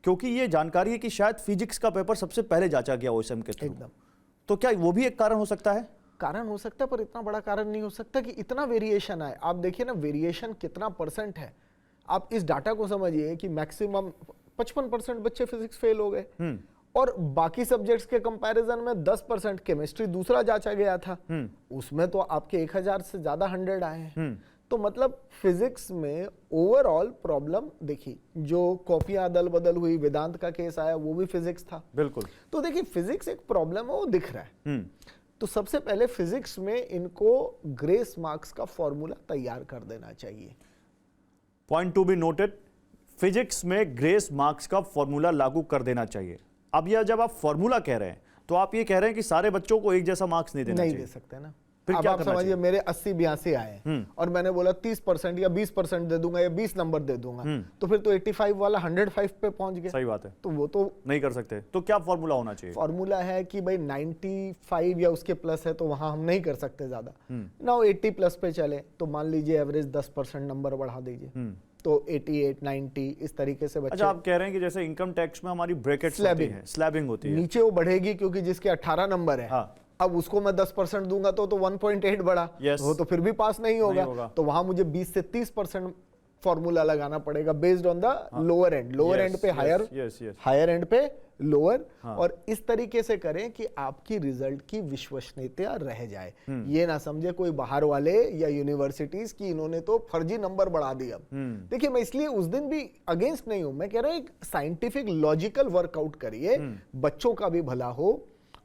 क्योंकि ये जानकारी है कि शायद फिजिक्स का पेपर सबसे पहले जांचा गया ओएसएम के थ्रू। एकदम। तो क्या वो भी एक कारण हो सकता है? कारण हो सकता है, पर इतना बड़ा कारण नहीं हो सकता कि इतना वेरिएशन आए। आप देखिए ना, वेरिएशन कितना परसेंट है। आप इस डाटा को समझिए कि मैक्सिमम 55% बच्चे फिजिक्स फेल हो गए और बाकी सब्जेक्ट्स के कंपैरिजन में 10%। केमिस्ट्री दूसरा जांचा गया था, उसमें तो आपके 1000 से ज्यादा 100 आए हैं। तो मतलब फिजिक्स में ओवरऑल प्रॉब्लम देखिए, जो कॉपियां अदल बदल हुई, वेदांत का केस आया, वो भी फिजिक्स था। बिल्कुल। तो देखिए फिजिक्स एक प्रॉब्लम है, वो दिख रहा है। तो सबसे पहले फिजिक्स में इनको ग्रेस मार्क्स का फॉर्मूला तैयार कर देना चाहिए। Point to be noted, physics में ग्रेस मार्क्स का फॉर्मूला लागू कर देना चाहिए। अब यह जब आप फॉर्मूला कह रहे हैं तो आप ये कह रहे हैं कि सारे बच्चों को एक जैसा मार्क्स नहीं देना चाहिए? नहीं दे सकते ना। फिर अब क्या आप करना समझिए, चाहिए? मेरे 80-82 आए और मैंने बोला 30% या 20% दे दूंगा या 20 नंबर दे दूंगा, तो फिर तो 85 वाला 105 पे पहुंच गया। सही बात है। तो वो तो नहीं कर सकते। तो क्या फॉर्मूला होना चाहिए? फॉर्मूला है कि भाई 95 या उसके प्लस है तो वहां हम नहीं कर सकते ज्यादा ना, 80 प्लस पे चले तो मान लीजिए एवरेज 10% नंबर बढ़ा दीजिए, तो 88, 90 इस तरीके से बच्चे। अच्छा, आप कह रहे हैं कि जैसे इनकम टैक्स में हमारी ब्रैकेट्स होती है, स्लैबिंग होती है, नीचे वो बढ़ेगी क्योंकि जिसके 18 नंबर है, हाँ। अब उसको मैं 10% दूंगा तो 1.8 बढ़ा, वो तो फिर भी पास नहीं होगा। तो वहां मुझे 20 से 30% फॉर्मूला लगाना पड़ेगा based on the lower and. Lower and पे हायर, हायर एंड पे लोअर, और इस तरीके से करें कि आपकी रिजल्ट की विश्वसनीयता रह जाए। ये ना समझे कोई बाहर वाले या यूनिवर्सिटीज की इन्होंने तो फर्जी नंबर बढ़ा दिया। देखिए मैं इसलिए उस दिन भी अगेंस्ट नहीं हूं, मैं कह रहा हूं एक साइंटिफिक लॉजिकल वर्कआउट करिए, बच्चों का भी भला हो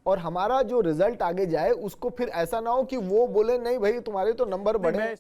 और हमारा जो रिजल्ट आगे जाए उसको फिर ऐसा ना हो कि वो बोले नहीं भाई तुम्हारे तो नंबर बढ़े।